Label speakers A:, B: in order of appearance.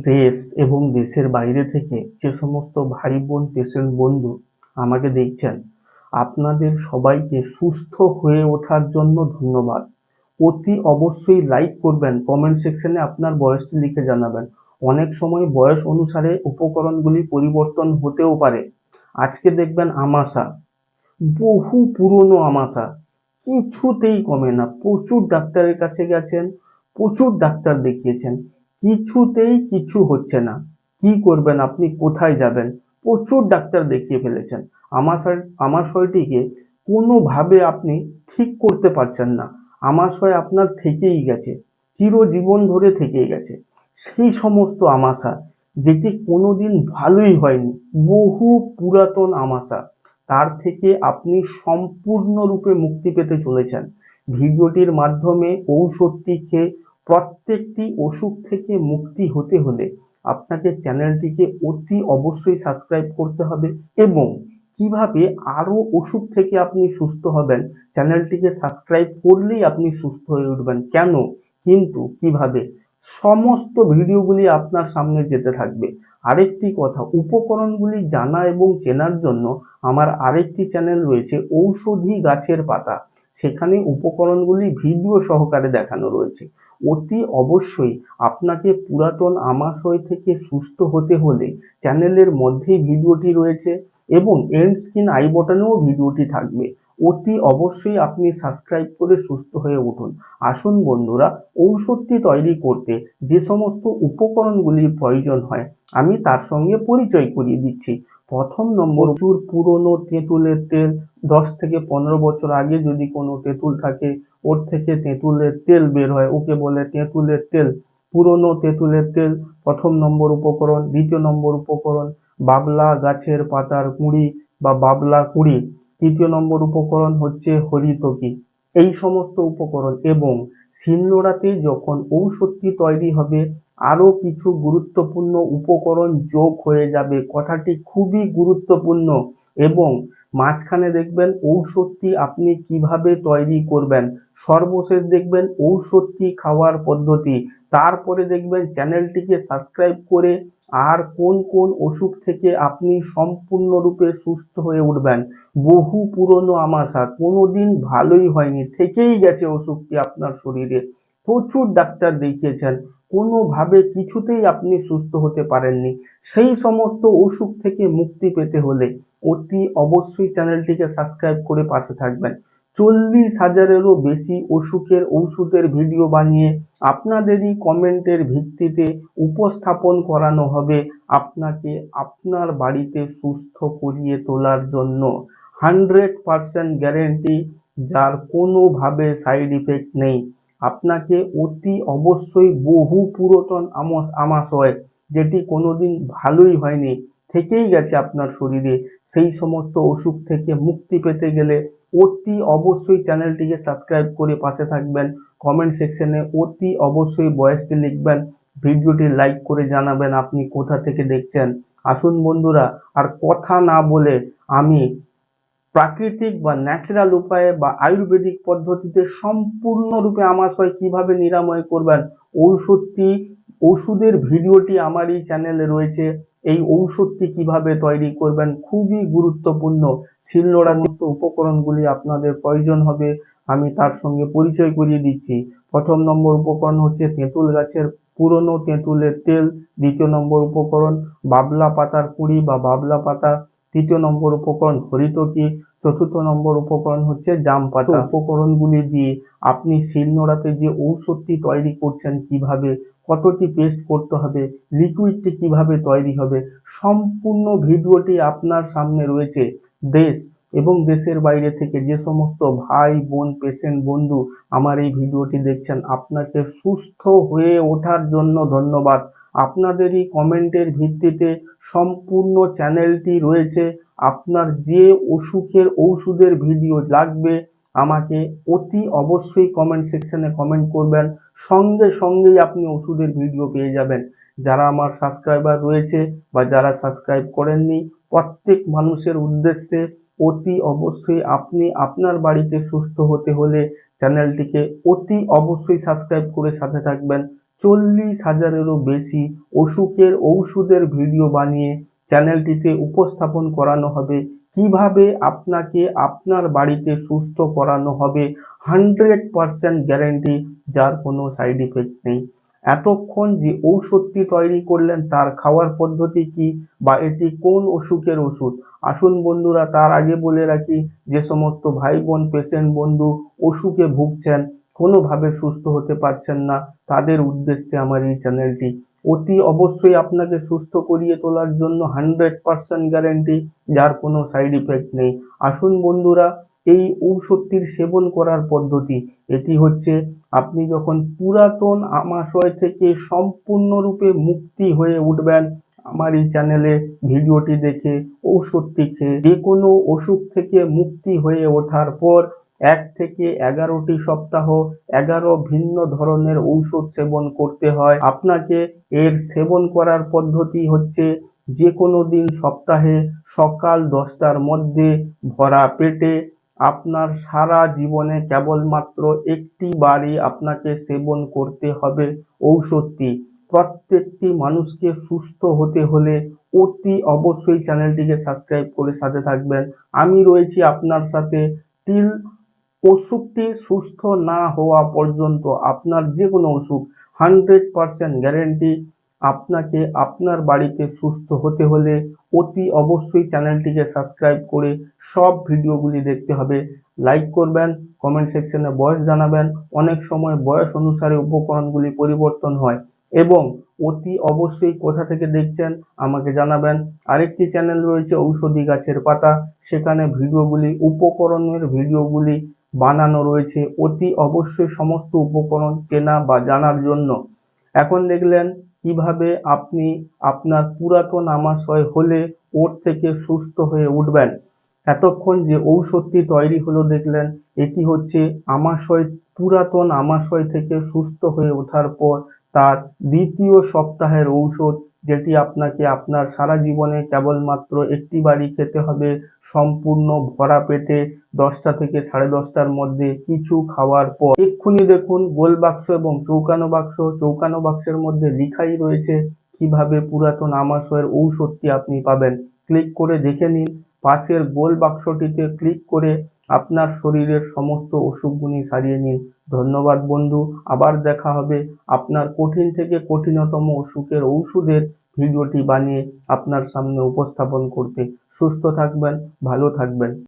A: দেশ এবং দেশের বাইরে থেকে যে সমস্ত ভাই বোন পেশেন্ট বন্ধু আমাকে দেখছেন, আপনাদের সবাইকে সুস্থ হয়ে ওঠার জন্য ধন্যবাদ। অতি অবশ্যই লাইক করবেন, কমেন্ট সেকশনে আপনার বয়সটি লিখে জানাবেন। অনেক সময় বয়স অনুসারে উপকরণগুলি পরিবর্তন হতেও পারে। আজকে দেখবেন আমাশা, বহু পুরনো আমাশা, কিছুতেই কমে না। প্রচুর ডাক্তারের কাছে গেছেন, প্রচুর ডাক্তার দেখিয়েছেন, কিছুতেই কিছু হচ্ছে না। কি করবেন আপনি, কোথায় যাবেন? প্রচুর ডাক্তার দেখিয়ে ফেলেছেন। আমাশয়টিকে কোনোভাবে আপনি ঠিক করতে পারছেন না। আমাশয় আপনার থেকেই গেছে, চিরজীবন ধরে থেকেই গেছে। সেই সমস্ত আমাশা যেটি কোনোদিন ভালোই হয়নি, বহু পুরাতন আমাশা, তার থেকে আপনি সম্পূর্ণরূপে মুক্তি পেতে চলেছেন। ভিডিওটির মাধ্যমে ঔষধটি খেয়ে প্রত্যেকটি অসুখ থেকে মুক্তি হতে হলে আপনাকে চ্যানেলটিকে অতি অবশ্যই সাবস্ক্রাইব করতে হবে। এবং কিভাবে আরো অসুখ থেকে আপনি সুস্থ হবেন, চ্যানেলটিকে সাবস্ক্রাইব করলেই আপনি সুস্থ হয়ে উঠবেন। কেন, কিন্তু কিভাবে, সমস্ত ভিডিওগুলি আপনার সামনে যেতে থাকবে। আরেকটি কথা, উপকরণগুলি জানা এবং চেনার জন্য আমার আরেকটি চ্যানেল রয়েছে, ঔষধি গাছের পাতা। সেখানে উপকরণগুলি ভিডিও সহকারে দেখানো রয়েছে। অতি অবশ্যই আপনাকে পুরাতন আমাশয় থেকে সুস্থ হতে হলে চ্যানেলের মধ্যেই ভিডিওটি রয়েছে এবং এন্ড স্ক্রিন আই বটনেও ভিডিওটি থাকবে। অতি অবশ্যই আপনি সাবস্ক্রাইব করে সুস্থ হয়ে উঠুন। আসুন বন্ধুরা, ঔষধটি তৈরি করতে যে সমস্ত উপকরণগুলির প্রয়োজন হয় আমি তার সঙ্গে পরিচয় করিয়ে দিচ্ছি। প্রথম নম্বর, প্রচুর পুরনো তেঁতুলের তেল। 10 থেকে 15 বছর আগে যদি কোনো তেঁতুল থাকে, ওর থেকে তেঁতুলের তেল বের হয়, ওকে বলে তেঁতুলের তেল। পুরনো তেঁতুলের তেল প্রথম নম্বর উপকরণ। দ্বিতীয় নম্বর উপকরণ, বাবলা গাছের পাতার কুঁড়ি বা বাবলা কুঁড়ি। তৃতীয় নম্বর উপকরণ হচ্ছে হরিতকি। এই সমস্ত উপকরণ এবং শিলনোড়াতে যখন ঔষধটি তৈরি হবে আরো কিছু গুরুত্বপূর্ণ উপকরণ যোগ হয়ে যাবে। কথাটি খুবই গুরুত্বপূর্ণ। এবং মাঝখানে দেখবেন ঔষধটি আপনি কিভাবে তৈরি করবেন, সর্বশেষ দেখবেন ঔষধটি খাওয়ার পদ্ধতি। তারপরে দেখবেন চ্যানেলটিকে সাবস্ক্রাইব করে আর কোন কোন অসুখ থেকে আপনি সম্পূর্ণরূপে সুস্থ হয়ে উঠবেন। বহু পুরনো আমাশা, কোনোদিন ভালোই হয়নি, থেকেই গেছে অসুখটি আপনার শরীরে। প্রচুর ডাক্তার দেখিয়েছেন, কোনোভাবে কিছুতেই আপনি সুস্থ হতে পারেননি। সেই সমস্ত অসুখ থেকে মুক্তি পেতে হলে অতি অবশ্যই চ্যানেলটিকে সাবস্ক্রাইব করে পাশে থাকবেন। 40,000-এরও বেশি অসুখের ঔষধের ভিডিও বানিয়ে আপনাদেরই কমেন্টের ভিত্তিতে উপস্থাপন করানো হবে আপনাকে আপনার বাড়িতে সুস্থ করিয়ে তোলার জন্য। 100% গ্যারেন্টি, যার কোনোভাবে সাইড ইফেক্ট নেই। আপনাকে অতি অবশ্যই বহু পুরাতন আমাশয় যেটি কোনোদিন ভালোই হয়নি, থেকেই গেছে আপনার শরীরে, সেই সমস্ত অসুখ থেকে মুক্তি পেতে গেলে অতি অবশ্যই চ্যানেলটিকে সাবস্ক্রাইব করে পাশে থাকবেন। কমেন্ট সেকশনে অতি অবশ্যই বয়সটি লিখবেন, ভিডিওটি লাইক করে জানাবেন আপনি কোথা থেকে দেখছেন। আসুন বন্ধুরা, আর কথা না বলে আমি প্রাকৃতিক বা ন্যাচারাল উপায়ে বা আয়ুর্বেদিক পদ্ধতিতে সম্পূর্ণরূপে আমাশয় কিভাবে নিরাময় করবেন, ঔষধটি ওষুধের ভিডিওটি আমার এই চ্যানেলে রয়েছে। এই ঔষধটি কিভাবে তৈরি করবেন খুবই গুরুত্বপূর্ণ। শিলনোড়ার মতো উপকরণগুলি আপনাদের প্রয়োজন হবে, আমি তার সঙ্গে পরিচয় করিয়ে দিচ্ছি। প্রথম নম্বর উপকরণ হচ্ছে তেঁতুল গাছের পুরনো তেঁতুলের তেল। দ্বিতীয় নম্বর উপকরণ, বাবলা পাতার কুঁড়ি বা বাবলা পাতা। তৃতীয় নম্বর উপকরণ, হরিতকি। চতুর্থ নম্বর উপকরণ হচ্ছে জাম পাতা। উপকরণগুলি দিয়ে আপনি শিলনোড়াতে যে ঔষধটি তৈরি করছেন কিভাবে, কতটি পেস্ট করতে হবে, লিকুইডটি কিভাবে তৈরি হবে, সম্পূর্ণ ভিডিওটি আপনার সামনে রয়েছে। দেশ এবং দেশের বাইরে থেকে যে সমস্ত ভাই বোন পেশেন্ট বন্ধু আমার এই ভিডিওটি দেখছেন, আপনাকে সুস্থ হয়ে ওঠার জন্য ধন্যবাদ। আপনাদেরই কমেন্টের ভিত্তিতে সম্পূর্ণ চ্যানেলটি রয়েছে। আপনার যে অসুখের ঔষধের ভিডিও লাগবে আমাকে অতি অবশ্যই কমেন্ট সেকশনে কমেন্ট করবেন, সঙ্গে সঙ্গেই আপনি ওষুধের ভিডিও পেয়ে যাবেন। যারা আমার সাবস্ক্রাইবার রয়েছে বা যারা সাবস্ক্রাইব করেননি, প্রত্যেক মানুষের উদ্দেশ্যে অতি অবশ্যই আপনি আপনার বাড়িতে সুস্থ হতে হলে চ্যানেলটিকে অতি অবশ্যই সাবস্ক্রাইব করে সাথে থাকবেন। 40,000-এরও বেশি অসুখের ঔষধের ভিডিও বানিয়ে চ্যানেলটিতে উপস্থাপন করানো হবে। কিভাবে আপনাকে আপনার বাড়িতে সুস্থ করানো হবে 100% গ্যারেন্টি, যার কোনো সাইড ইফেক্ট নেই। এতক্ষণ যে ঔষধটি তৈরি করলেন তার খাওয়ার পদ্ধতি কি বা এটি কোন অসুখের ওষুধ, আসুন বন্ধুরা তার আগে বলে রাখি, যে সমস্ত ভাই বোন পেশেন্ট বন্ধু অসুখে ভুগছেন, কোনোভাবে সুস্থ হতে পারছেন না, তাদের উদ্দেশ্যে আমার এই চ্যানেলটি। অতি অবশ্যই আপনাকে সুস্থ করিয়ে তোলার জন্য 100% গ্যারেন্টি, যার কোনো সাইড ইফেক্ট নেই। আসুন বন্ধুরা, এই ঔষধটির সেবন করার পদ্ধতি এটি হচ্ছে, আপনি যখন পুরাতন আমাশয় থেকে সম্পূর্ণরূপে মুক্তি হয়ে উঠবেন, আমার এই চ্যানেলে ভিডিওটি দেখে ঔষধটি খেয়ে যে কোনো অসুখ থেকে মুক্তি হয়ে ওঠার পর 1 থেকে 11টি সপ্তাহ 11 ভিন্ন ধরনের ঔষধ সেবন করতে হয় আপনাকে। এর সেবন করার পদ্ধতি হচ্ছে, যে কোনো দিন সপ্তাহে সকাল 10টার মধ্যে ভরা পেটে আপনার সারা জীবনে কেবলমাত্র একটি বারই আপনাকে সেবন করতে হবে ঔষধটি। প্রত্যেকটি মানুষকে সুস্থ হতে হলে অতি অবশ্যই চ্যানেলটিকে সাবস্ক্রাইব করে সাথে থাকবেন। আমি রয়েছি আপনার সাথে টিল অসুখটি সুস্থ না হওয়া পর্যন্ত। আপনার যে কোনো অসুখ 100% গ্যারেন্টি। আপনাকে আপনার বাড়িতে সুস্থ হতে হলে অতি অবশ্যই চ্যানেলটিকে সাবস্ক্রাইব করে সব ভিডিওগুলি দেখতে হবে। লাইক করবেন, কমেন্ট সেকশনে বয়স জানাবেন। অনেক সময় বয়স অনুসারে উপকরণগুলি পরিবর্তন হয়, এবং অতি অবশ্যই কোথা থেকে দেখছেন আমাকে জানাবেন। আরেকটি চ্যানেল রয়েছে ঔষধি গাছের পাতা, সেখানে ভিডিওগুলি উপকরণের ভিডিওগুলি বানানো রয়েছে অতি অবশ্যই সমস্ত উপকরণ চেনা বা জানার জন্য। এখন দেখলেন কিভাবে আপনি আপনার পুরাতন আমাশয় হলে ওর থেকে সুস্থ হয়ে উঠবেন। এতক্ষণ যে ঔষধটি তৈরি হলো দেখলেন, এটি হচ্ছে আমাশয়, পুরাতন আমাশয় থেকে সুস্থ হয়ে ওঠার পর তার দ্বিতীয় সপ্তাহের ঔষধ, যেটি আপনাকে আপনার সারা জীবনে কেবলমাত্র একটি বারই খেতে হবে সম্পূর্ণ ভরা পেটে 10টা থেকে 10:30টার মধ্যে কিছু খাওয়ার পর। এক্ষুনি দেখুন গোল বাক্স এবং চৌকানো বাক্স, চৌকানো বাক্সের মধ্যে লেখাই রয়েছে কিভাবে পুরাতন আমাশয়ের ঔষধটি আপনি পাবেন। ক্লিক করে দেখে নিন। পাশের গোল বাক্সটিতে ক্লিক করে আপনার শরীরের সমস্ত অসুখগুলি সারিয়ে নিন। ধন্যবাদ বন্ধু, আবার দেখা হবে আপনার কঠিন থেকে কঠিনতম অসুখের ঔষধের ভিডিওটি বানিয়ে আপনার সামনে উপস্থাপন করতে। সুস্থ থাকবেন, ভালো থাকবেন।